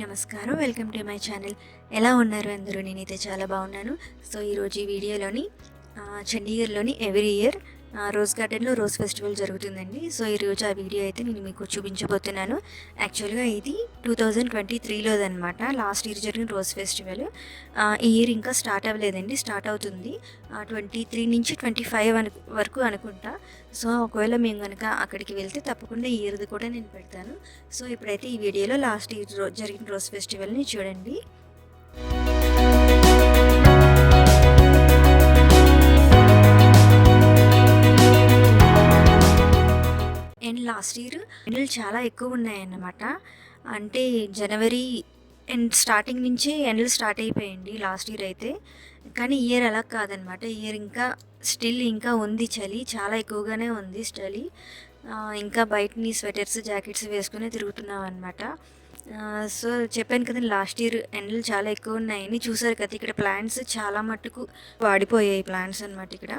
నమస్కారం. Welcome to my channel. ఎలా ఉన్నారు అందరూ? నేనైతే చాలా బాగున్నాను. సో ఈరోజు ఈ వీడియోలోని చండీగఢ్లోని ఎవ్రీ ఇయర్ రోజ్ గార్డెన్లో రోజ్ ఫెస్టివల్ జరుగుతుందండి. సో ఈరోజు ఆ వీడియో అయితే నేను మీకు చూపించబోతున్నాను. యాక్చువల్గా ఇది 2023లోదనమాట. లాస్ట్ ఇయర్ జరిగిన రోజ్ ఫెస్టివల్. ఈ ఇయర్ ఇంకా స్టార్ట్ అవ్వలేదండి, స్టార్ట్ అవుతుంది 23 నుంచి 25 వరకు అనుకుంటా. సో ఒకవేళ మేము కనుక అక్కడికి వెళ్తే తప్పకుండా ఈ ఇయర్ది కూడా నేను పెడతాను. సో ఇప్పుడైతే ఈ వీడియోలో లాస్ట్ ఇయర్ జరిగిన రోజ్ ఫెస్టివల్ని చూడండి. అండ్ లాస్ట్ ఇయర్ ఎండలు చాలా ఎక్కువ ఉన్నాయన్నమాట. అంటే జనవరి అండ్ స్టార్టింగ్ నుంచే ఎండలు స్టార్ట్ అయిపోయాయండి లాస్ట్ ఇయర్ అయితే. కానీ ఈ ఇయర్ అలా కాదనమాట. ఈ ఇయర్ ఇంకా స్టిల్ ఇంకా ఉంది చలి, చాలా ఎక్కువగానే ఉంది చలి. ఇంకా బయటని స్వెటర్స్ జాకెట్స్ వేసుకుని తిరుగుతున్నాం అనమాట. సో చెప్పాను కదా లాస్ట్ ఇయర్ ఎండలు చాలా ఎక్కువ ఉన్నాయని. చూసారు కదా ఇక్కడ ప్లాంట్స్ చాలా మట్టుకు వాడిపోయాయి ప్లాంట్స్ అనమాట ఇక్కడ.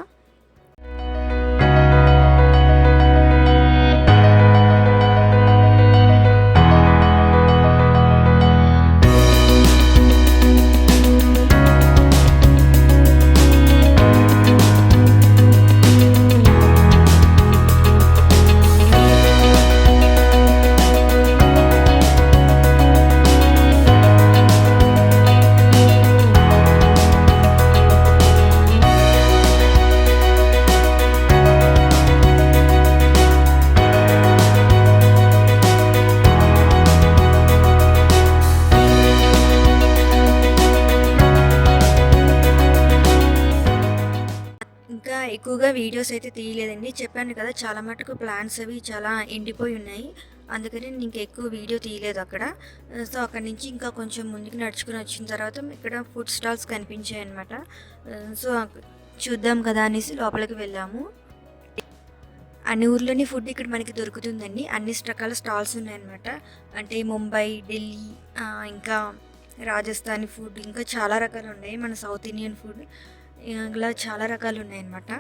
ఇంకా ఎక్కువగా వీడియోస్ అయితే తీయలేదండి. చెప్పాను కదా చాలా మటుకు ప్లాంట్స్ అవి చాలా ఎండిపోయి ఉన్నాయి, అందుకని నేను ఇంకా ఎక్కువ వీడియో తీయలేదు అక్కడ. సో అక్కడి నుంచి ఇంకా కొంచెం ముందుకు నడుచుకుని వచ్చిన తర్వాత ఇక్కడ ఫుడ్ స్టాల్స్ కనిపించాయి అనమాట. సో చూద్దాం కదా అనేసి లోపలికి వెళ్ళాము. అన్ని ఊర్లోని ఫుడ్ ఇక్కడ మనకి దొరుకుతుందండి. అన్ని రకాల స్టాల్స్ ఉన్నాయన్నమాట. అంటే ముంబై, ఢిల్లీ, ఇంకా రాజస్థానీ ఫుడ్, ఇంకా చాలా రకాలు ఉన్నాయి. మన సౌత్ ఇండియన్ ఫుడ్ ఇలా చాలా రకాలు ఉన్నాయన్నమాట.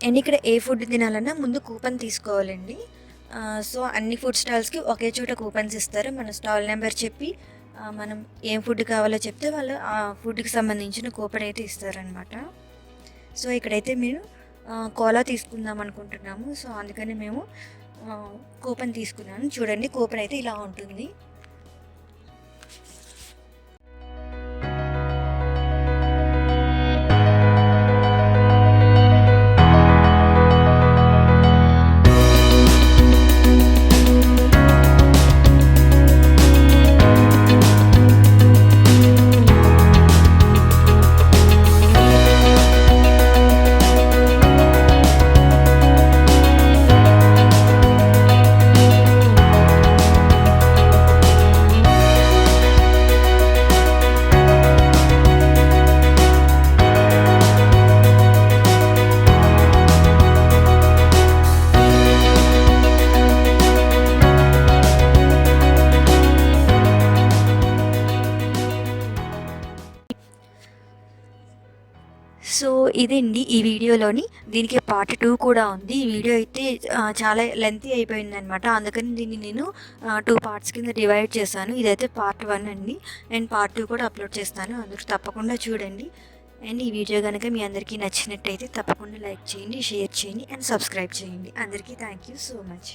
అండ్ ఇక్కడ ఏ ఫుడ్ తినాలన్నా ముందు కూపన్ తీసుకోవాలండి. సో అన్ని ఫుడ్ స్టాల్స్కి ఒకే చోట కూపన్స్ ఇస్తారు. మన స్టాల్ నెంబర్ చెప్పి మనం ఏం ఫుడ్ కావాలో చెప్తే వాళ్ళు ఆ ఫుడ్కి సంబంధించిన కూపన్ అయితే ఇస్తారనమాట. సో ఇక్కడైతే మేము కోలా తీసుకుందాం అనుకుంటున్నాము. సో అందుకని మేము కూపన్ తీసుకున్నాను. చూడండి, కూపన్ అయితే ఇలా ఉంటుంది. సో ఇదండి ఈ వీడియోలోని. దీనికి పార్ట్ 2 కూడా ఉంది. ఈ వీడియో అయితే చాలా లెంతీ అయిపోయిందనమాట. అందుకని దీన్ని నేను 2 పార్ట్స్ కింద డివైడ్ చేశాను. ఇదైతే పార్ట్ 1 అండి. అండ్ పార్ట్ 2 కూడా అప్లోడ్ చేస్తాను. అందరూ తప్పకుండా చూడండి. అండ్ ఈ వీడియో కనుక మీ అందరికీ నచ్చినట్టయితే తప్పకుండా లైక్ చేయండి, షేర్ చేయండి అండ్ సబ్స్క్రైబ్ చేయండి. అందరికీ థ్యాంక్ యూ సో మచ్.